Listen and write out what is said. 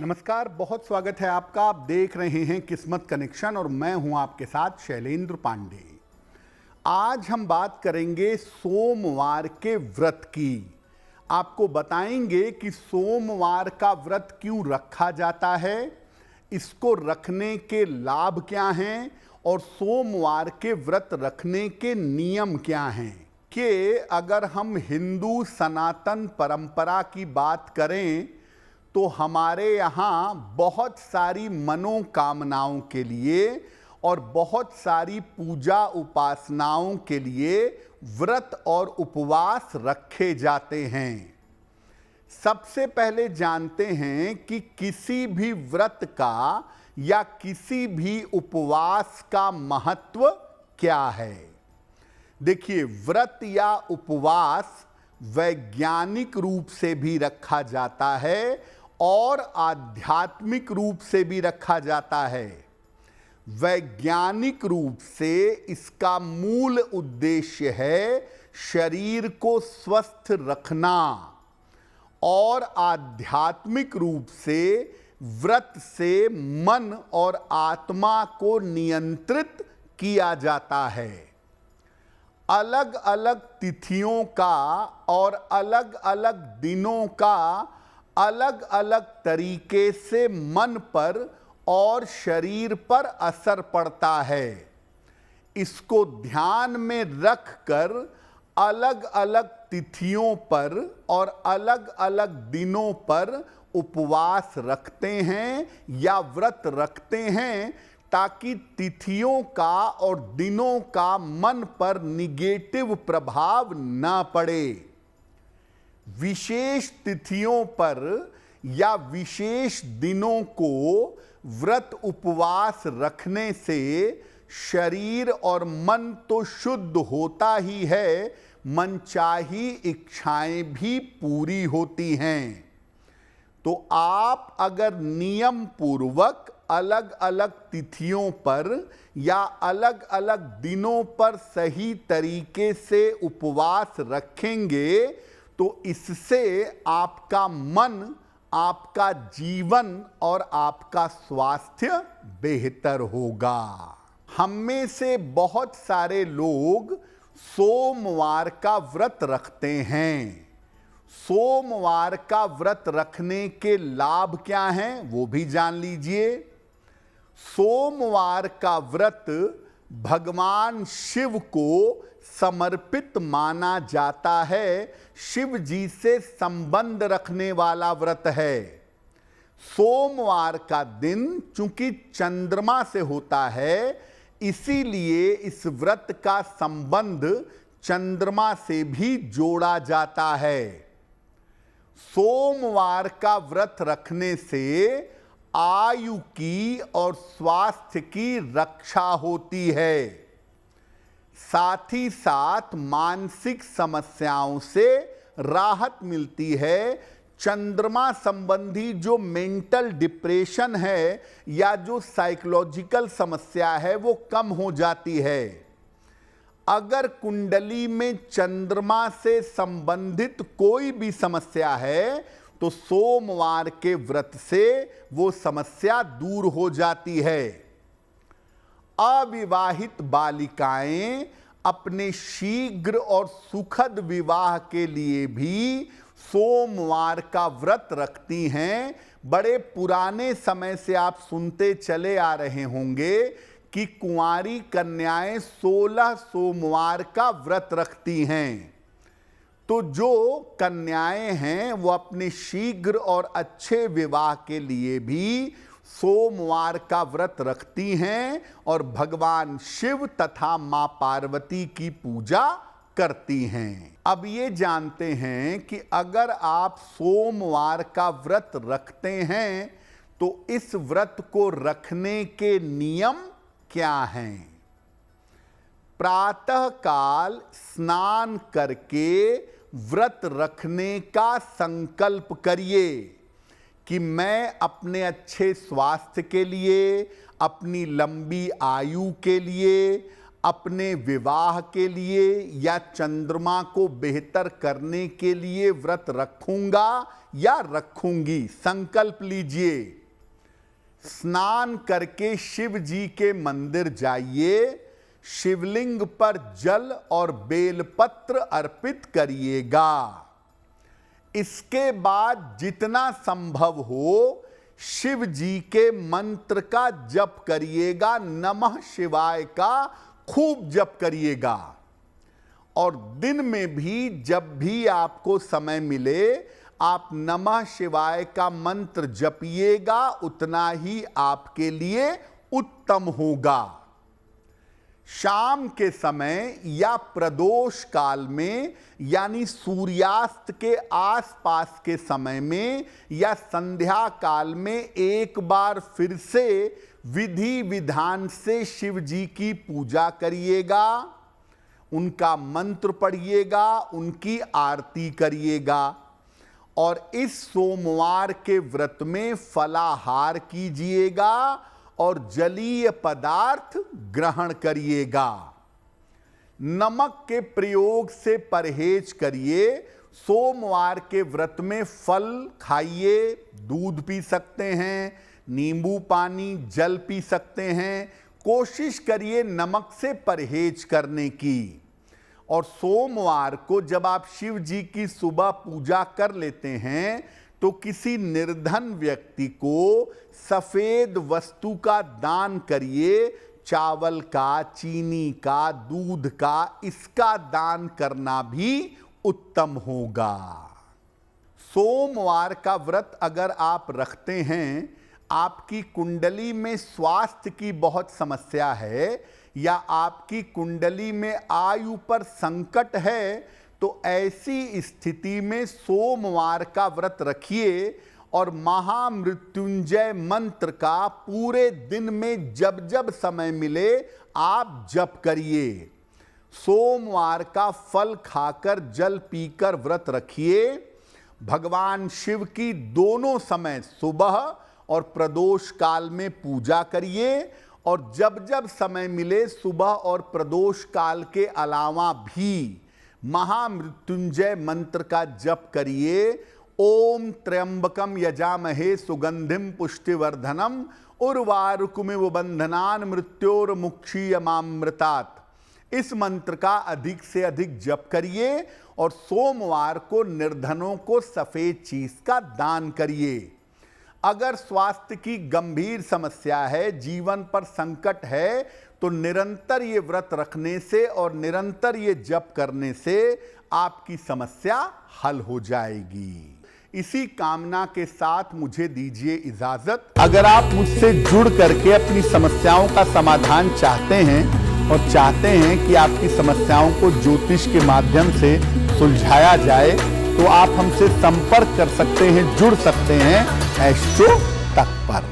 नमस्कार, बहुत स्वागत है आपका। आप देख रहे हैं किस्मत कनेक्शन और मैं हूं आपके साथ शैलेंद्र पांडे। आज हम बात करेंगे सोमवार के व्रत की। आपको बताएंगे कि सोमवार का व्रत क्यों रखा जाता है, इसको रखने के लाभ क्या हैं और सोमवार के व्रत रखने के नियम क्या हैं। कि अगर हम हिंदू सनातन परंपरा की बात करें तो हमारे यहाँ बहुत सारी मनोकामनाओं के लिए और बहुत सारी पूजा उपासनाओं के लिए व्रत और उपवास रखे जाते हैं। सबसे पहले जानते हैं कि किसी भी व्रत का या किसी भी उपवास का महत्व क्या है। देखिए, व्रत या उपवास वैज्ञानिक रूप से भी रखा जाता है और आध्यात्मिक रूप से भी रखा जाता है। वैज्ञानिक रूप से इसका मूल उद्देश्य है शरीर को स्वस्थ रखना और आध्यात्मिक रूप से व्रत से मन और आत्मा को नियंत्रित किया जाता है। अलग अलग तिथियों का और अलग अलग दिनों का अलग अलग तरीके से मन पर और शरीर पर असर पड़ता है। इसको ध्यान में रखकर अलग अलग तिथियों पर और अलग अलग दिनों पर उपवास रखते हैं या व्रत रखते हैं, ताकि तिथियों का और दिनों का मन पर निगेटिव प्रभाव न पड़े। विशेष तिथियों पर या विशेष दिनों को व्रत उपवास रखने से शरीर और मन तो शुद्ध होता ही है, मनचाही इच्छाएं भी पूरी होती हैं। तो आप अगर नियम पूर्वक अलग अलग तिथियों पर या अलग अलग दिनों पर सही तरीके से उपवास रखेंगे तो इससे आपका मन, आपका जीवन और आपका स्वास्थ्य बेहतर होगा। हम में से बहुत सारे लोग सोमवार का व्रत रखते हैं। सोमवार का व्रत रखने के लाभ क्या हैं वो भी जान लीजिए। सोमवार का व्रत भगवान शिव को समर्पित माना जाता है। शिव जी से संबंध रखने वाला व्रत है। सोमवार का दिन चूंकि चंद्रमा से होता है, इसीलिए इस व्रत का संबंध चंद्रमा से भी जोड़ा जाता है। सोमवार का व्रत रखने से आयु की और स्वास्थ्य की रक्षा होती है। साथ ही साथ मानसिक समस्याओं से राहत मिलती है। चंद्रमा संबंधी जो मेंटल डिप्रेशन है या जो साइकोलॉजिकल समस्या है वो कम हो जाती है। अगर कुंडली में चंद्रमा से संबंधित कोई भी समस्या है तो सोमवार के व्रत से वो समस्या दूर हो जाती है। अविवाहित बालिकाएं अपने शीघ्र और सुखद विवाह के लिए भी सोमवार का व्रत रखती हैं। बड़े पुराने समय से आप सुनते चले आ रहे होंगे कि कुंवारी कन्याएं 16 सोमवार का व्रत रखती हैं। तो जो कन्याएं हैं वो अपने शीघ्र और अच्छे विवाह के लिए भी सोमवार का व्रत रखती हैं और भगवान शिव तथा मां पार्वती की पूजा करती हैं। अब ये जानते हैं कि अगर आप सोमवार का व्रत रखते हैं तो इस व्रत को रखने के नियम क्या हैं। प्रातः काल स्नान करके व्रत रखने का संकल्प करिए कि मैं अपने अच्छे स्वास्थ्य के लिए, अपनी लंबी आयु के लिए, अपने विवाह के लिए या चंद्रमा को बेहतर करने के लिए व्रत रखूंगा या रखूंगी। संकल्प लीजिए। स्नान करके शिव जी के मंदिर जाइए, शिवलिंग पर जल और बेलपत्र अर्पित करिएगा। इसके बाद जितना संभव हो शिव जी के मंत्र का जप करिएगा, नमः शिवाय का खूब जप करिएगा। और दिन में भी जब भी आपको समय मिले आप नमः शिवाय का मंत्र जपिएगा, उतना ही आपके लिए उत्तम होगा। शाम के समय या प्रदोष काल में यानी सूर्यास्त के आसपास के समय में या संध्या काल में एक बार फिर से विधि विधान से शिव जी की पूजा करिएगा, उनका मंत्र पढ़िएगा, उनकी आरती करिएगा। और इस सोमवार के व्रत में फलाहार कीजिएगा और जलीय पदार्थ ग्रहण करिएगा। नमक के प्रयोग से परहेज करिए। सोमवार के व्रत में फल खाइए, दूध पी सकते हैं, नींबू पानी, जल पी सकते हैं। कोशिश करिए नमक से परहेज करने की। और सोमवार को जब आप शिव जी की सुबह पूजा कर लेते हैं तो किसी निर्धन व्यक्ति को सफेद वस्तु का दान करिए। चावल का, चीनी का, दूध का, इसका दान करना भी उत्तम होगा। सोमवार का व्रत अगर आप रखते हैं, आपकी कुंडली में स्वास्थ्य की बहुत समस्या है या आपकी कुंडली में आयु पर संकट है, तो ऐसी स्थिति में सोमवार का व्रत रखिए और महामृत्युंजय मंत्र का पूरे दिन में जब जब समय मिले आप जप करिए। सोमवार का फल खाकर, जल पीकर व्रत रखिए। भगवान शिव की दोनों समय सुबह और प्रदोष काल में पूजा करिए और जब जब समय मिले सुबह और प्रदोष काल के अलावा भी महामृत्युंजय मंत्र का जप करिए। ओम त्र्यंबकम यजामहे सुगंधिम पुष्टिवर्धनम उर्वारुकमिव बंधनान मृत्योर्मुक्षीयमामृतात्। इस मंत्र का अधिक से अधिक जप करिए और सोमवार को निर्धनों को सफेद चीज का दान करिए। अगर स्वास्थ्य की गंभीर समस्या है, जीवन पर संकट है, तो निरंतर ये व्रत रखने से और निरंतर ये जप करने से आपकी समस्या हल हो जाएगी। इसी कामना के साथ मुझे दीजिए इजाजत। अगर आप मुझसे जुड़ करके अपनी समस्याओं का समाधान चाहते हैं और चाहते हैं कि आपकी समस्याओं को ज्योतिष के माध्यम से सुलझाया जाए, तो आप हमसे संपर्क कर सकते हैं, जुड़ सकते हैं एस्ट्रो तक पर।